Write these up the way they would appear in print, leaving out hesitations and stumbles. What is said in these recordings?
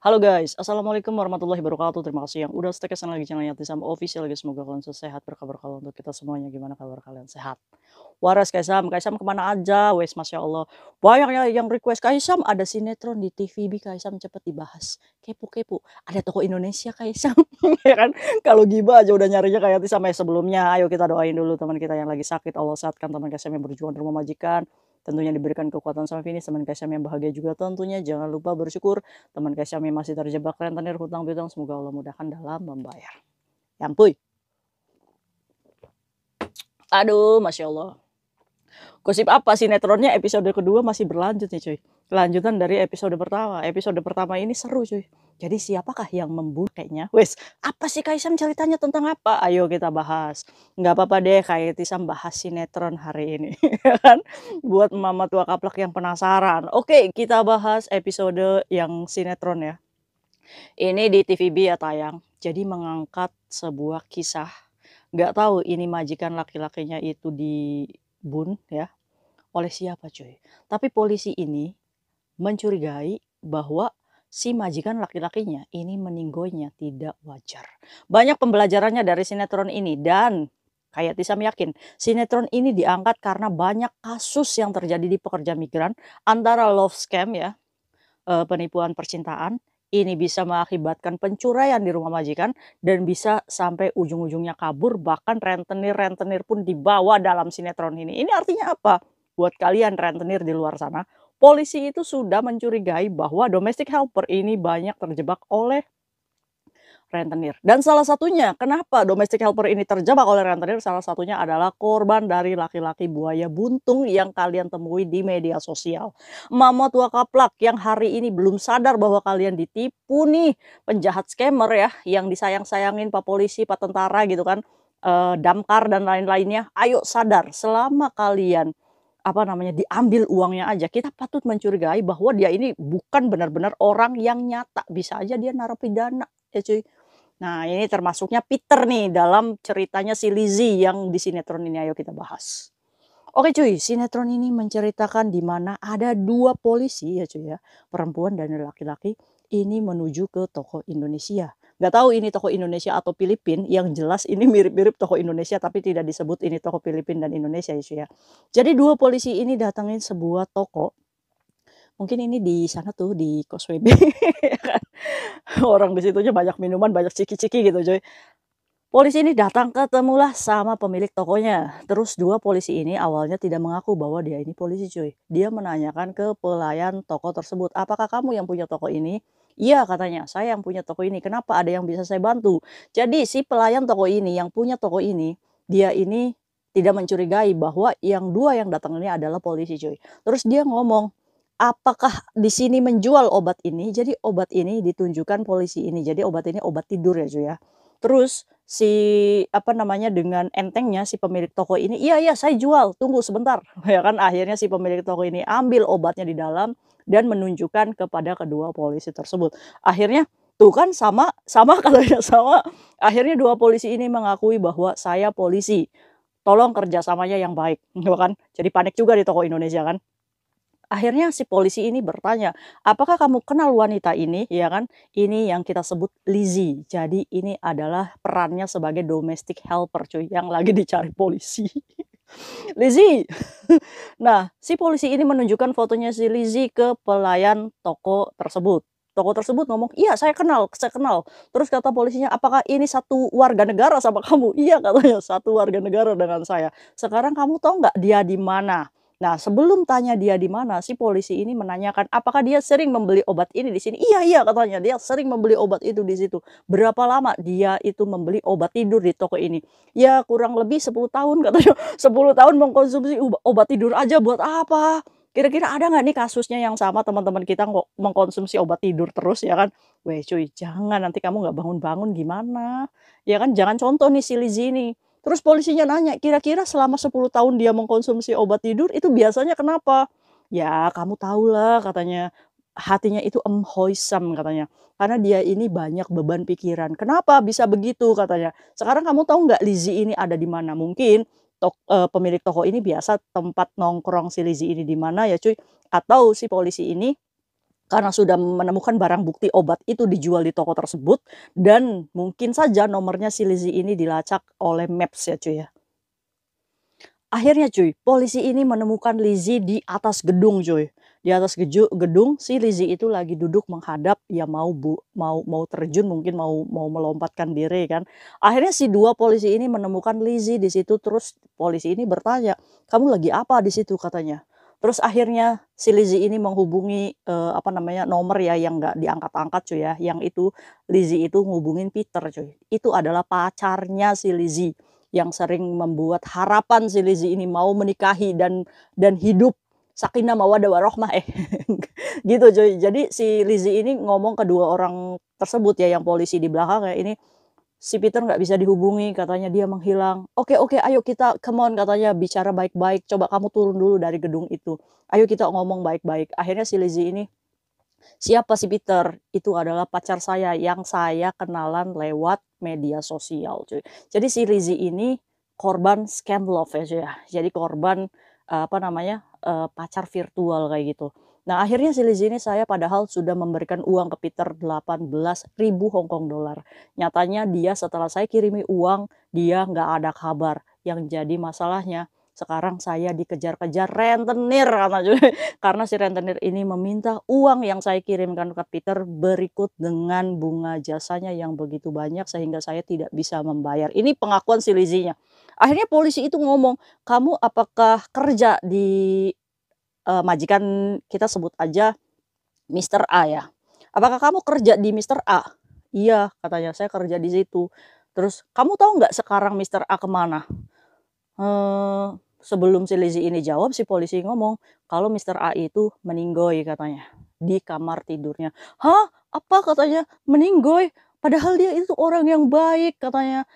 Halo guys, assalamualaikum warahmatullahi wabarakatuh. Terima kasih yang udah stay kesana lagi channelnya Tisam Official guys. Semoga kalian sehat berkabar kalau untuk kita semuanya gimana kabar kalian sehat. Waras Kaisam kemana aja? Wes masya Allah. Banyak yang request Kaisam ada sinetron di TVB Kaisam cepet dibahas. Kepo. Ada toko Indonesia Kaisam, ya kan? Kalau gibah aja udah nyarinya kayak Tisam sebelumnya. Ayo kita doain dulu teman kita yang lagi sakit. Allah sehatkan teman Kaisam yang berjuang di rumah majikan. Tentunya diberikan kekuatan sama finish teman Kaisam yang bahagia juga tentunya. Jangan lupa bersyukur teman Kaisam yang masih terjebak rentenir hutang piutang semoga Allah mudahkan dalam membayar. Ya ampun. Aduh, masya Allah. Gosip apa sinetronnya episode kedua masih berlanjut nih cuy. Kelanjutan dari episode pertama. Episode pertama ini seru cuy. Jadi siapakah yang membunuh kayaknya? Wes, apa sih Kaisam ceritanya tentang apa? Ayo kita bahas. Nggak apa-apa deh kayak Tisam bahas sinetron hari ini. Ya kan? Buat mama tua kaplak yang penasaran. Oke, kita bahas episode yang sinetron ya. Ini di TVB ya tayang. Jadi mengangkat sebuah kisah. Nggak tahu ini majikan laki-lakinya itu dibun ya oleh siapa cuy. Tapi polisi ini mencurigai bahwa si majikan laki-lakinya ini meninggoynya tidak wajar. Banyak pembelajarannya dari sinetron ini dan kayak Tisam yakin sinetron ini diangkat karena banyak kasus yang terjadi di pekerja migran antara love scam ya, penipuan percintaan, ini bisa mengakibatkan pencuraian di rumah majikan dan bisa sampai ujung-ujungnya kabur, bahkan rentenir-rentenir pun dibawa dalam sinetron ini. Ini artinya apa? Buat kalian rentenir di luar sana, polisi itu sudah mencurigai bahwa domestic helper ini banyak terjebak oleh rentenir. Dan salah satunya, kenapa domestic helper ini terjebak oleh rentenir? Salah satunya adalah korban dari laki-laki buaya buntung yang kalian temui di media sosial. Mama tua kaplak yang hari ini belum sadar bahwa kalian ditipu nih. Penjahat scammer ya, yang disayang-sayangin Pak Polisi, Pak Tentara gitu kan. Damkar dan lain-lainnya. Ayo sadar, selama kalian apa namanya diambil uangnya aja, kita patut mencurigai bahwa dia ini bukan benar-benar orang yang nyata. Bisa aja dia narapidana ya cuy. Nah, ini termasuknya Peter nih dalam ceritanya si Lizzy yang di sinetron ini, ayo kita bahas. Oke cuy, sinetron ini menceritakan di mana ada dua polisi ya cuy ya, perempuan dan laki-laki ini menuju ke toko Indonesia. Nggak tahu ini toko Indonesia atau Filipin, yang jelas ini mirip-mirip toko Indonesia tapi tidak disebut ini toko Filipin dan Indonesia ya cuy ya. Jadi dua polisi ini datangin sebuah toko, mungkin ini di sana tuh di Kos WB ya kan. Orang di situnya banyak minuman, banyak ciki-ciki gitu cuy. Polisi ini datang ketemulah sama pemilik tokonya. Terus dua polisi ini awalnya tidak mengaku bahwa dia ini polisi cuy. Dia menanyakan ke pelayan toko tersebut, apakah kamu yang punya toko ini? Iya katanya, saya yang punya toko ini. Kenapa ada yang bisa saya bantu? Jadi si pelayan toko ini yang punya toko ini, dia ini tidak mencurigai bahwa yang dua yang datang ini adalah polisi cuy. Terus dia ngomong, apakah di sini menjual obat ini? Jadi obat ini ditunjukkan polisi ini. Jadi obat ini obat tidur ya cuy ya. Terus si, apa namanya, dengan entengnya si pemilik toko ini, "Iya saya jual, tunggu sebentar." Ya kan, akhirnya si pemilik toko ini ambil obatnya di dalam dan menunjukkan kepada kedua polisi tersebut. Akhirnya, tuh kan sama sama katanya sama, akhirnya dua polisi ini mengakui bahwa, "Saya polisi, tolong kerjasamanya yang baik." Gitu kan. Jadi panik juga di toko Indonesia kan. Akhirnya si polisi ini bertanya, "Apakah kamu kenal wanita ini?" Ya kan, ini yang kita sebut Lizzy. Jadi ini adalah perannya sebagai domestic helper cuy, yang lagi dicari polisi. Lizzy. Nah, si polisi ini menunjukkan fotonya si Lizzy ke pelayan toko tersebut. Toko tersebut ngomong, "Iya saya kenal." Terus kata polisinya, "Apakah ini satu warga negara sama kamu?" "Iya," katanya, "satu warga negara dengan saya." "Sekarang kamu tahu nggak dia di mana?" Nah, sebelum tanya dia di mana, si polisi ini menanyakan, "Apakah dia sering membeli obat ini di sini?" "Iya," katanya, "dia sering membeli obat itu di situ." "Berapa lama dia itu membeli obat tidur di toko ini?" "Ya kurang lebih 10 tahun," katanya. 10 tahun mengkonsumsi obat tidur aja buat apa? Kira-kira ada nggak nih kasusnya yang sama teman-teman kita mengkonsumsi obat tidur terus ya kan? Weh cuy, jangan nanti kamu nggak bangun-bangun gimana? Ya kan, jangan contoh nih si Lizzy ini. Terus polisinya nanya, "Kira-kira selama 10 tahun dia mengkonsumsi obat tidur itu biasanya kenapa?" "Ya kamu tahulah," katanya, "hatinya itu emhoisam," katanya, "karena dia ini banyak beban pikiran." "Kenapa bisa begitu?" katanya. "Sekarang kamu tahu nggak Lizzy ini ada di mana?" Mungkin pemilik toko ini biasa tempat nongkrong si Lizzy ini di mana ya cuy, atau si polisi ini karena sudah menemukan barang bukti obat itu dijual di toko tersebut dan mungkin saja nomornya si Lizzy ini dilacak oleh Maps ya cuy ya. Akhirnya cuy, polisi ini menemukan Lizzy di atas gedung cuy. Di atas gedung si Lizzy itu lagi duduk menghadap ya mau terjun mungkin mau melompatkan diri kan. Akhirnya si dua polisi ini menemukan Lizzy di situ terus polisi ini bertanya, "Kamu lagi apa di situ?" katanya. Terus akhirnya si Lizzy ini menghubungi apa namanya nomor ya yang nggak diangkat-angkat cuy ya. Yang itu Lizzy itu ngubungin Peter cuy. Itu adalah pacarnya si Lizzy yang sering membuat harapan si Lizzy ini mau menikahi dan hidup sakinah mawaddah warahmah gitu cuy. Jadi si Lizzy ini ngomong kedua orang tersebut ya yang polisi di belakang ya ini, "Si Peter nggak bisa dihubungi," katanya, "dia menghilang." "Oke oke ayo kita come on," katanya, "bicara baik-baik, coba kamu turun dulu dari gedung itu. Ayo kita ngomong baik-baik." Akhirnya si Lizzy ini, "Siapa si Peter?" "Itu adalah pacar saya yang saya kenalan lewat media sosial," cuy. Jadi si Lizzy ini korban scam love ya, cuy, ya. Jadi korban, apa namanya, pacar virtual kayak gitu. Nah, akhirnya si Lizzy ini saya padahal sudah memberikan uang ke Peter 18.000 Hong Kong dollar. Nyatanya dia setelah saya kirimi uang, dia nggak ada kabar. Yang jadi masalahnya, sekarang saya dikejar-kejar rentenir karena karena si rentenir ini meminta uang yang saya kirimkan ke Peter berikut dengan bunga jasanya yang begitu banyak sehingga saya tidak bisa membayar. Ini pengakuan si Lizzy-nya. Akhirnya polisi itu ngomong, "Kamu apakah kerja di," majikan kita sebut aja Mister A ya. "Apakah kamu kerja di Mister A?" "Iya," katanya, "saya kerja di situ." Terus, "Kamu tahu nggak sekarang Mister A kemana?" Sebelum si Lizzy ini jawab, si polisi ngomong, kalau Mister A itu meninggoy katanya, di kamar tidurnya. "Hah? Apa?" katanya, "meninggoy? Padahal dia itu orang yang baik," katanya.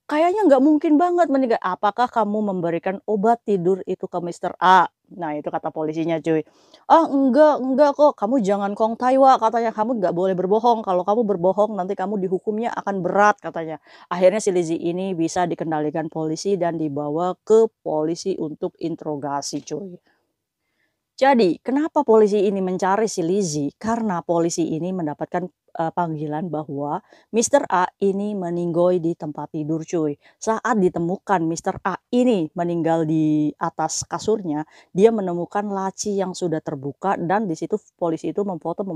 "Kayaknya nggak mungkin banget meninggal." "Apakah kamu memberikan obat tidur itu ke Mister A?" Nah itu kata polisinya cuy. "Ah enggak kok, kamu jangan kong taiwa," katanya, "kamu nggak boleh berbohong, kalau kamu berbohong nanti kamu dihukumnya akan berat," katanya. Akhirnya si Lizzy ini bisa dikendalikan polisi dan dibawa ke polisi untuk interogasi cuy. Jadi, kenapa polisi ini mencari si Lizzy? Karena polisi ini mendapatkan, panggilan bahwa Mister A ini meninggoy di tempat tidur cuy. Saat ditemukan Mister A ini meninggal di atas kasurnya, dia menemukan laci yang sudah terbuka dan di situ polisi itu memfoto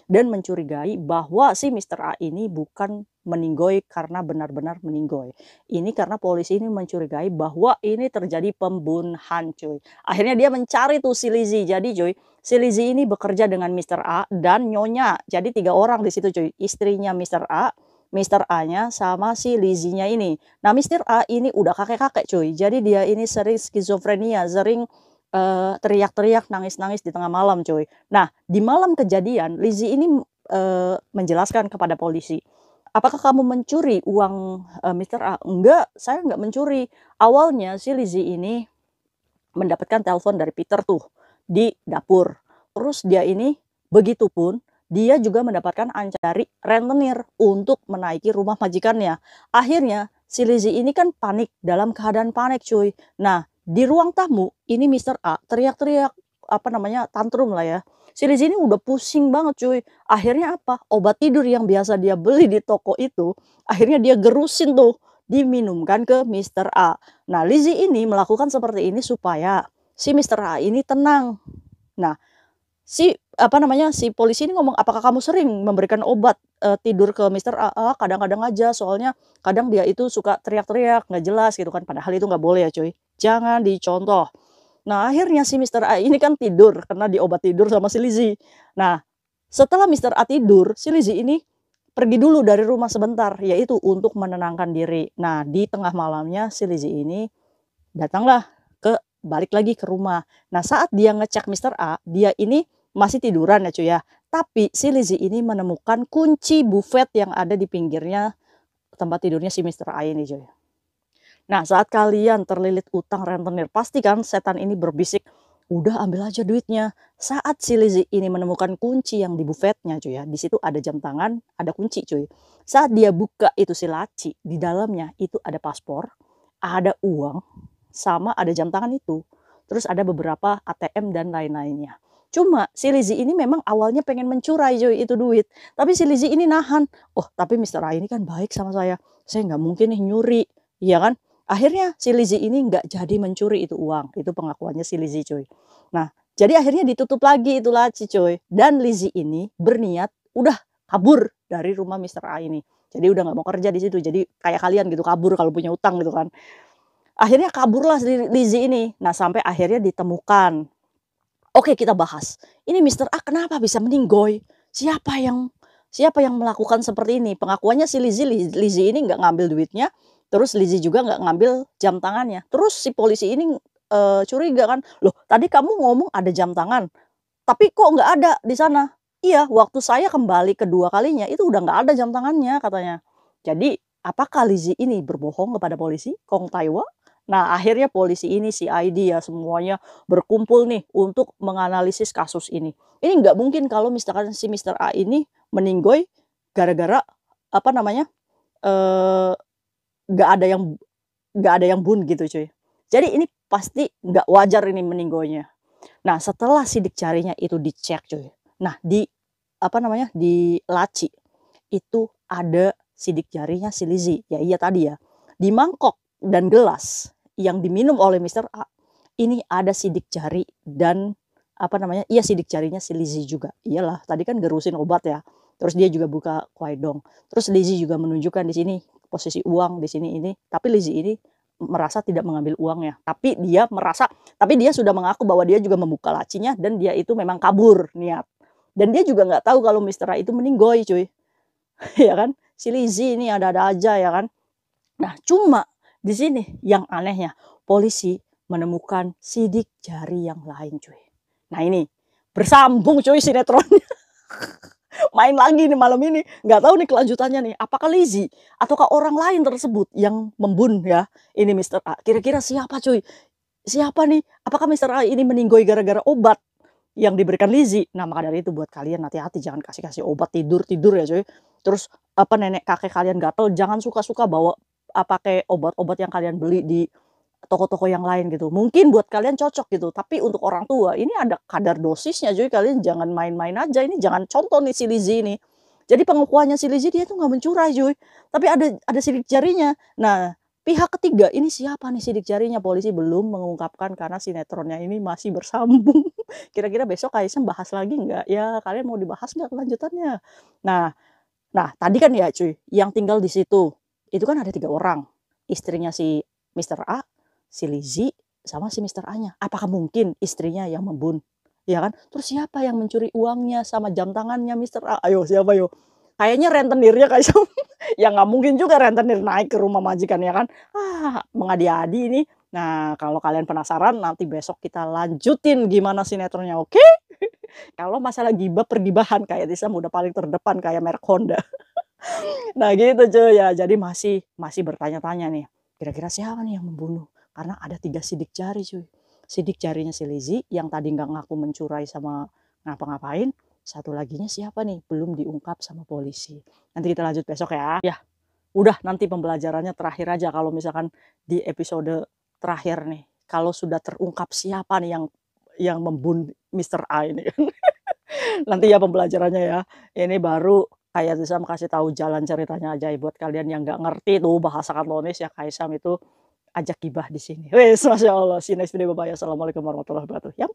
dan mencurigai bahwa si Mister A ini bukan meninggoy karena benar-benar meninggoy. Ini karena polisi ini mencurigai bahwa ini terjadi pembunuhan cuy. Akhirnya dia mencari tuh si Lizzy. Jadi cuy, si Lizzy ini bekerja dengan Mister A dan Nyonya. Jadi 3 orang di situ cuy. Istrinya Mister A, Mister A-nya sama si Lizzy-nya ini. Nah, Mister A ini udah kakek-kakek cuy. Jadi dia ini sering skizofrenia, sering teriak-teriak, nangis-nangis di tengah malam cuy. Nah, di malam kejadian Lizzy ini menjelaskan kepada polisi, "Apakah kamu mencuri uang, Mister A?" "Enggak, saya nggak mencuri." Awalnya si Lizzy ini mendapatkan telepon dari Peter tuh di dapur. Terus dia ini begitupun dia juga mendapatkan dari rentenir untuk menaiki rumah majikannya. Akhirnya si Lizzy ini kan panik, dalam keadaan panik cuy. Nah, di ruang tamu ini Mister A teriak-teriak apa namanya tantrum lah ya. Si Lizzy ini udah pusing banget cuy. Akhirnya apa? Obat tidur yang biasa dia beli di toko itu, akhirnya dia gerusin tuh, diminumkan ke Mister A. Nah, Lizzy ini melakukan seperti ini supaya si Mister A ini tenang. Nah, si apa namanya, si polisi ini ngomong, "Apakah kamu sering memberikan obat, tidur ke Mister A?" "Ah, kadang-kadang aja, soalnya kadang dia itu suka teriak-teriak, nggak jelas," gitu kan. Padahal itu nggak boleh ya cuy, jangan dicontoh. Nah, akhirnya si Mister A ini kan tidur karena diobat tidur sama si Lizzy. Nah, setelah Mister A tidur, si Lizzy ini pergi dulu dari rumah sebentar, yaitu untuk menenangkan diri. Nah, di tengah malamnya si Lizzy ini datanglah balik lagi ke rumah. Nah, saat dia ngecek Mister A, dia ini masih tiduran ya cuy ya. Tapi si Lizzy ini menemukan kunci bufet yang ada di pinggirnya tempat tidurnya si Mister A ini cuy. Nah, saat kalian terlilit utang rentenir, pastikan setan ini berbisik, "Udah ambil aja duitnya." Saat si Lizzy ini menemukan kunci yang di bufetnya cuy ya, di situ ada jam tangan, ada kunci cuy. Saat dia buka itu si laci, di dalamnya itu ada paspor, ada uang, sama ada jam tangan itu. Terus ada beberapa ATM dan lain-lainnya. Cuma si Lizzy ini memang awalnya pengen mencurai cuy itu duit. Tapi si Lizzy ini nahan. Oh tapi Mister A ini kan baik sama saya. Saya nggak mungkin nih nyuri. Iya kan? Akhirnya si Lizzy ini nggak jadi mencuri itu uang. Itu pengakuannya si Lizzy cuy. Nah jadi akhirnya ditutup lagi itu laci cuy. Dan Lizzy ini berniat udah kabur dari rumah Mister A ini. Jadi udah nggak mau kerja di situ. Jadi kayak kalian gitu kabur kalau punya utang gitu kan. Akhirnya kaburlah si Lizzy ini. Nah sampai akhirnya ditemukan. Oke kita bahas. Ini Mister A kenapa bisa meninggoy? Siapa yang melakukan seperti ini? Pengakuannya si Lizzy ini nggak ngambil duitnya. Terus Lizzy juga nggak ngambil jam tangannya. Terus si polisi ini curiga kan. Loh tadi kamu ngomong ada jam tangan. Tapi kok nggak ada di sana? Iya waktu saya kembali kedua kalinya itu udah nggak ada jam tangannya katanya. Jadi apakah Lizzy ini berbohong kepada polisi? Kong Taiwa? Nah akhirnya polisi ini si ID ya semuanya berkumpul nih untuk menganalisis kasus ini. Ini nggak mungkin kalau misalkan si Mister A ini meninggoy gara-gara apa namanya eh nggak ada yang bun gitu cuy. Jadi ini pasti nggak wajar ini meninggoynya. Nah setelah sidik jarinya itu dicek cuy. Nah di apa namanya di laci itu ada sidik jarinya si Lizzy. Ya iya tadi ya. Di mangkok dan gelas yang diminum oleh Mister A ini ada sidik jari dan apa namanya? Iya sidik jarinya si Lizzy juga. Iyalah, tadi kan gerusin obat ya. Terus dia juga buka kuaidong. Terus Lizzy juga menunjukkan di sini posisi uang di sini ini. Tapi Lizzy ini merasa tidak mengambil uangnya. Tapi dia sudah mengaku bahwa dia juga membuka lacinya dan dia itu memang kabur niat. Dan dia juga nggak tahu kalau Mister A itu meninggoy cuy. Ya kan? Si Lizzy ini ada-ada aja ya kan. Nah, cuma di sini yang anehnya polisi menemukan sidik jari yang lain cuy. Nah ini bersambung cuy sinetronnya. Main lagi nih malam ini. Nggak tahu nih kelanjutannya nih. Apakah Lizzy ataukah orang lain tersebut yang membun ya ini Mister A. Kira-kira siapa cuy? Siapa nih? Apakah Mister A ini meninggoy gara-gara obat yang diberikan Lizzy? Nah maka dari itu buat kalian hati-hati jangan kasih obat tidur ya cuy. Terus apa nenek kakek kalian gatel jangan suka-suka bawa pakai obat-obat yang kalian beli di toko-toko yang lain gitu. Mungkin buat kalian cocok gitu, tapi untuk orang tua ini ada kadar dosisnya cuy. Kalian jangan main-main aja. Ini jangan contoh nih si Lizzy ini. Jadi pengakuannya si Lizzy dia tuh nggak mencuri cuy. Tapi ada sidik jarinya. Nah, pihak ketiga ini siapa nih sidik jarinya? Polisi belum mengungkapkan karena sinetronnya ini masih bersambung. Kira-kira besok Kaisang bahas lagi nggak? Ya kalian mau dibahas nggak kelanjutannya? Nah, tadi kan ya cuy, yang tinggal di situ itu kan ada 3 orang. Istrinya si Mister A, si Lizzy, sama si Mister A-nya. Apakah mungkin istrinya yang membun? Ya kan? Terus siapa yang mencuri uangnya sama jam tangannya Mister A? Ayo siapa yo? Kayaknya rentenirnya kayak ya nggak mungkin juga rentenir naik ke rumah majikan ya kan? Mengadi-adi ini. Nah, kalau kalian penasaran nanti besok kita lanjutin gimana sinetronnya, oke? Kalau masalah gibah pergibahan kayak Tisam udah paling terdepan kayak merek Honda. Nah gitu cuy ya, jadi masih bertanya-tanya nih, kira-kira siapa nih yang membunuh? Karena ada 3 sidik jari cuy. Sidik jarinya si Lizzy yang tadi nggak ngaku mencurai sama ngapa-ngapain, satu laginya siapa nih? Belum diungkap sama polisi. Nanti kita lanjut besok ya. Ya, udah nanti pembelajarannya terakhir aja kalau misalkan di episode terakhir nih. Kalau sudah terungkap siapa nih yang membunuh Mister A ini kan. Nanti ya pembelajarannya ya. Ini baru kayak Tisam kasih tahu jalan ceritanya aja buat kalian yang nggak ngerti tuh bahasa Kantonis ya Kaisam itu ajak gibah di sini. Wes, masya Allah. See you next video. Bye bye. Assalamualaikum warahmatullahi wabarakatuh. Yang